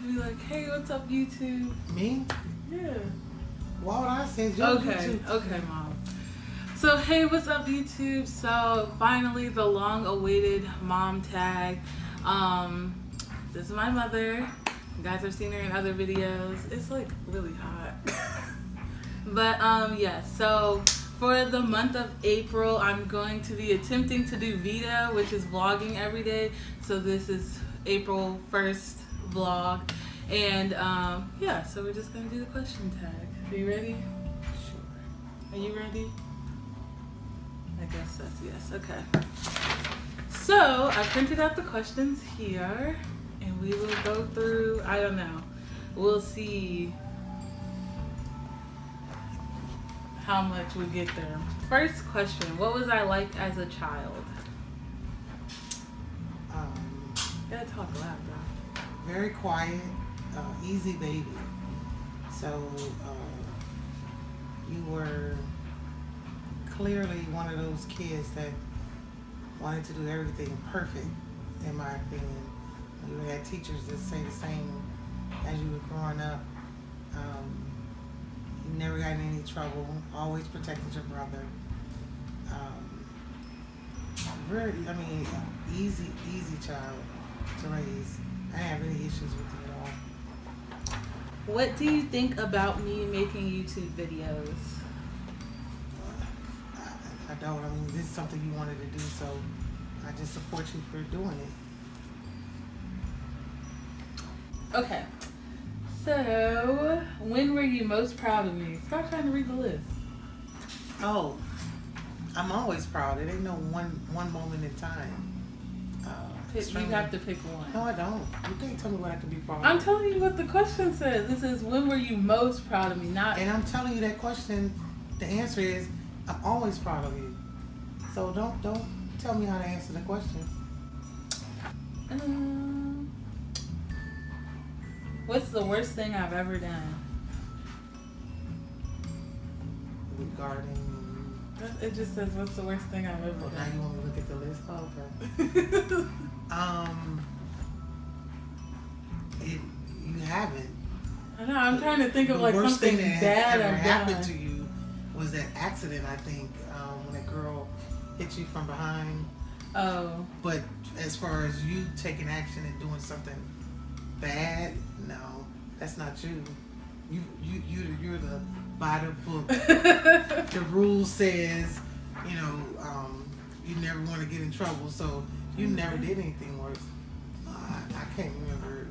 Be like, hey, what's up, YouTube? Me? Yeah. Why would I say your YouTube? Okay, Mom. So, hey, what's up, YouTube? So, finally, the long-awaited mom tag. This is my mother. You guys have seen her in other videos. It's like really hot. But yeah. So for the month of April, I'm going to be attempting to do VEDA, which is vlogging every day. So this is April 1st vlog, and yeah. So we're just gonna do the question tag. Are you ready? Sure. Are you ready? I guess that's yes. Okay. So I printed out the questions here, and we will go through. I don't know. We'll see how much we get there. First question: what was I like as a child? Gotta talk loud though. Very quiet, easy baby. So you were clearly one of those kids that wanted to do everything perfect, in my opinion. You had teachers that say the same as you were growing up. You never got in any trouble, always protected your brother. Very, easy child to raise. I didn't have any issues with you at all. What do you think about me making YouTube videos? I don't. This is something you wanted to do, so I just support you for doing it. Okay. So, when were you most proud of me? Stop trying to read the list. Oh, I'm always proud. It ain't no one moment in time. You have to pick one. No, I don't. You can't tell me what I can be proud of. I'm telling you what the question says. This is when were you most proud of me, not. And I'm telling you that question. The answer is I'm always proud of you. So don't tell me how to answer the question. What's the worst thing I've ever done? Regarding. It just says, what's the worst thing I've ever done? Now you want me to look at the list? Oh, okay. You haven't. I know. I'm trying to think of like worst something thing that bad ever I've happened done. to you was that accident. I think when a girl hit you from behind. Oh. But as far as you taking action and doing something bad, no, that's not you. You're the by the book. The rule says, you never want to get in trouble, so you never did anything worse. I can't remember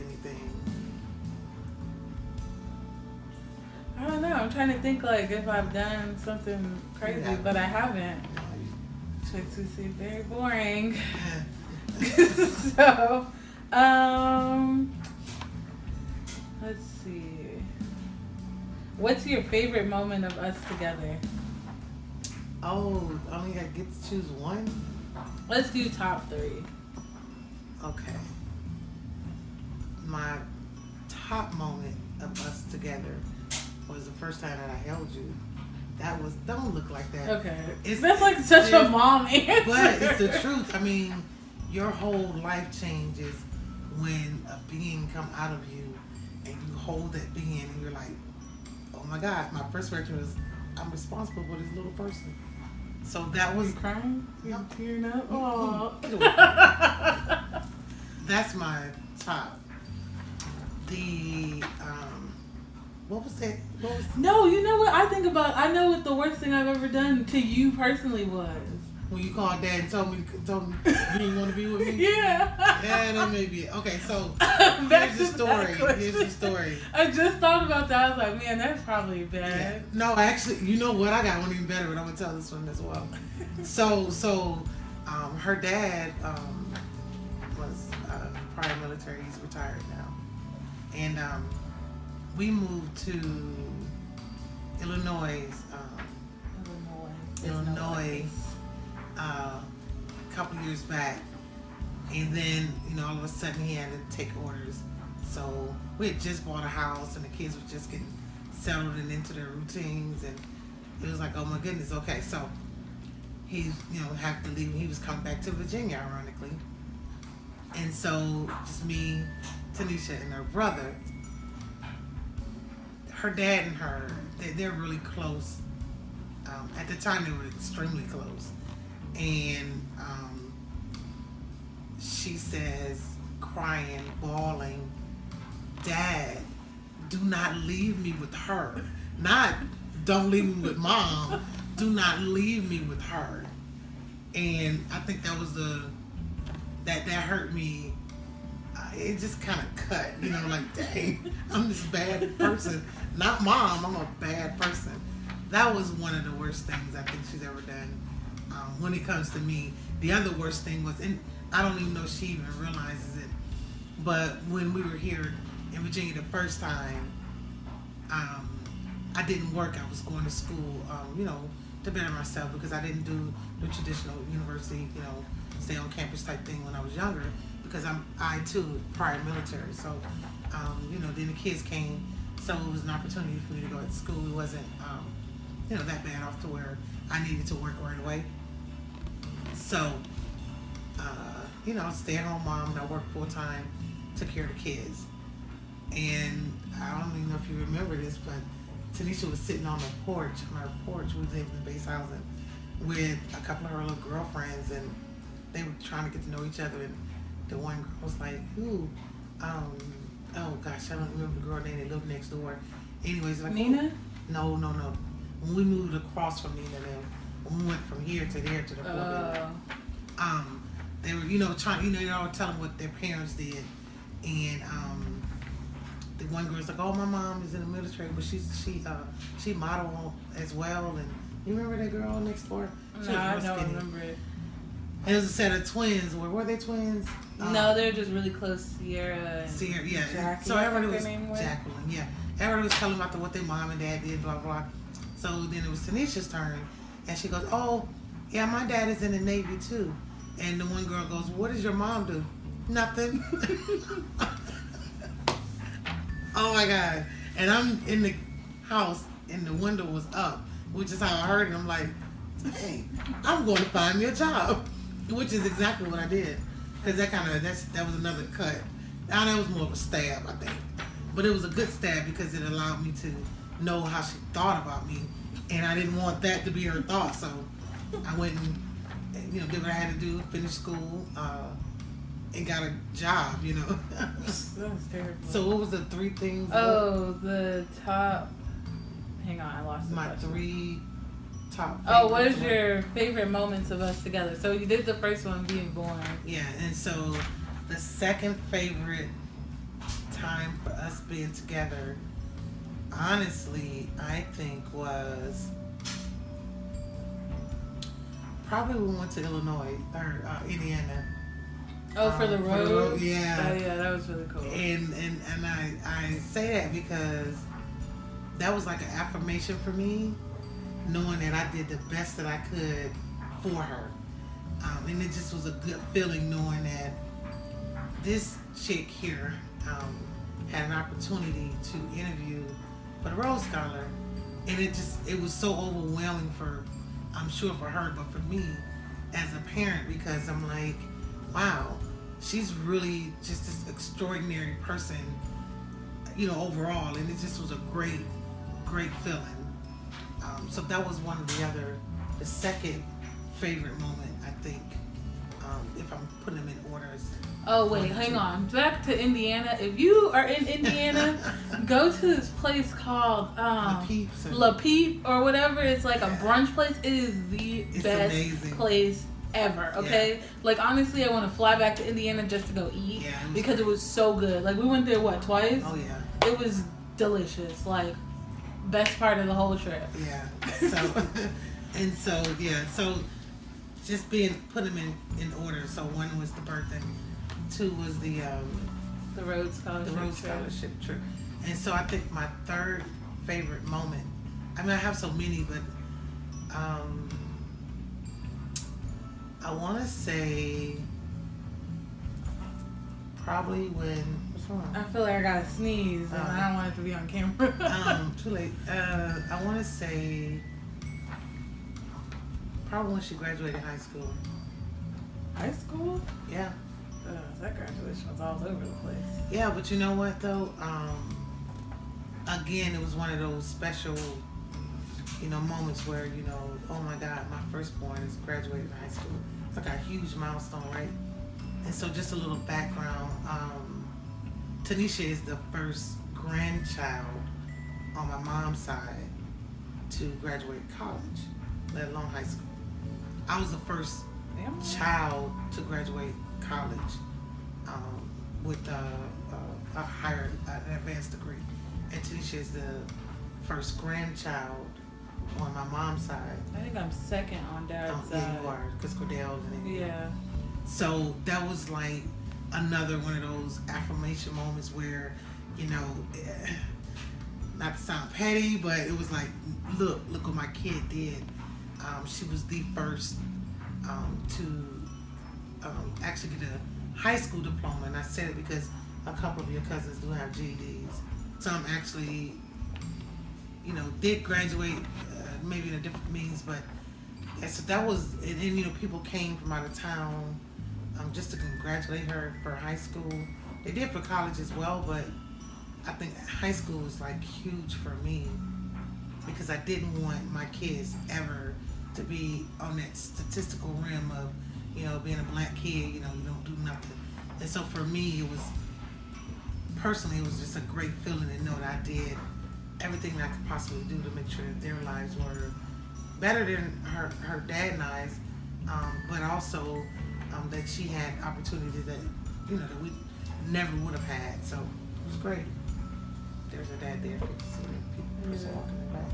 anything. I don't know. I'm trying to think like if I've done something crazy, but I haven't. Chicks who seem very boring. So, let's see. What's your favorite moment of us together? Oh, I only I get to choose one? Let's do top 3. Okay. My top moment of us together was the first time that I held you. That was, don't look like that. Okay. That's like such a mom answer. But it's the truth. Your whole life changes when a being come out of you and you hold that being and you're like, oh my God. My first reaction was, I'm responsible for this little person. So that was... You crying? You tearing up? Oh. That's my top. What was that? No, you know what I think about? I know what the worst thing I've ever done to you personally was. When you called Dad and told me you didn't want to be with me? Yeah. Yeah, that may be it. Okay, so here's the story. Here's the story. I just thought about that. I was like, man, that's probably bad. Yeah. No, actually, you know what? I got one even better, but I'm going to tell this one as well. So her dad was prior military. He's retired now. And we moved to Illinois a couple years back, and then all of a sudden he had to take orders. So we had just bought a house, and the kids were just getting settled and into their routines, and it was like, oh my goodness, okay. So he have to leave. He was coming back to Virginia, ironically, and so just me Tanisha and her brother, her dad and her, they're really close. At the time, they were extremely close. And she says, crying, bawling, Dad, do not leave me with her. Not, don't leave me with Mom. Do not leave me with her. And I think that was that hurt me. It just kind of cut, like, dang, I'm this bad person. Not Mom, I'm a bad person. That was one of the worst things I think she's ever done. When it comes to me, the other worst thing was, and I don't even know if she even realizes it, but when we were here in Virginia the first time, I didn't work. I was going to school, to better myself, because I didn't do the traditional university, stay on campus type thing when I was younger, because I too prior military. So, then the kids came, so it was an opportunity for me to go to school. It wasn't, that bad off to where I needed to work right away. So, stay at home mom, and I worked full time, took care of the kids. And I don't even know if you remember this, but Tanisha was sitting on our porch. We lived in base housing with a couple of her little girlfriends, and they were trying to get to know each other. And the one girl was like, "Ooh, oh gosh, I don't remember the girl name. They lived next door." Anyways, like Nina? No. When we moved across from Nina, when we went from here to there to the they were, trying, they all telling what their parents did, and the one girl's like, "Oh, my mom is in the military, but she modeled as well." And you remember that girl next door? No, I don't remember it. And it was a set of twins. Were they twins? No, they're just really close. Sierra, yeah. Jackie, So everybody was name Jacqueline, yeah. Everybody was telling about what their mom and dad did, blah blah. So then it was Tanisha's turn, and she goes, "Oh, yeah, my dad is in the Navy too." And the one girl goes, "What does your mom do?" "Nothing." Oh my God. And I'm in the house and the window was up, which is how I heard it. I'm like, "Hey, I'm going to find me a job," which is exactly what I did. Because that was another cut. Now that was more of a stab, I think. But it was a good stab because it allowed me to know how she thought about me. And I didn't want that to be her thought. So I went and, did what I had to do, finished school, and got a job, That was terrible. So what was the three things? Oh, the top. Hang on, I lost the My question. 3 top. Oh, what is your favorite moments of us together? So you did the first one, being born. Yeah, and so the second favorite time for us being together, honestly, I think was probably when we went to Illinois or Indiana. Oh, for the road? Yeah. Oh, yeah, that was really cool. And I say that because that was like an affirmation for me, knowing that I did the best that I could for her. And it just was a good feeling knowing that this chick here had an opportunity to interview for the Rhodes Scholar. And it was so overwhelming I'm sure for her, but for me as a parent, because I'm like, wow, she's really just this extraordinary person, overall. And it just was a great, great feeling. So that was one of the second favorite moment, I think, if I'm putting them in orders. Oh, wait, hang on. Back to Indiana. If you are in Indiana, go to this place called La Peep or whatever. It's like a brunch place. It is the best amazing place ever, okay? Yeah. Like, honestly, I want to fly back to Indiana just to go eat because it was so good. Like, we went there, twice? Oh, yeah. It was delicious. Like, best part of the whole trip. Yeah. So just put them in order. So one was the birthday, 2 was the Rhodes Scholarship trip. And so I think my third favorite moment, I mean, I have so many, but I want to say probably when, what's wrong? I feel like I gotta sneeze and I don't want it to be on camera. Too late. I want to say probably when she graduated high school. High school? Yeah. Is that that graduation was all over the place. Yeah, but you know what though? Again, it was one of those special, moments where, oh my God, my firstborn is graduating high school. It's like a huge milestone, right? And so just a little background. Tanisha is the first grandchild on my mom's side to graduate college, let alone high school. I was the first child to graduate college with a higher, an advanced degree. And Tanisha is the first grandchild on my mom's side. I think I'm second on dad's side. Yeah, you are, because Cordell and then. Yeah. So that was like another one of those affirmation moments where, not to sound petty, but it was like, look what my kid did. She was the first to actually get a high school diploma, and I said it because a couple of your cousins do have GEDs. Some actually, did graduate, maybe in a different means, but yeah, so that was, and then, people came from out of town just to congratulate her for high school. They did for college as well, but I think high school was like huge for me because I didn't want my kids ever to be on that statistical rim of, being a black kid, you don't do nothing. And so for me, it was just a great feeling to know that I did everything that I could possibly do to make sure that their lives were better than her dad and I's, but also that she had opportunities that, that we never would have had. So it was great. There's her dad there. People just walking in the back.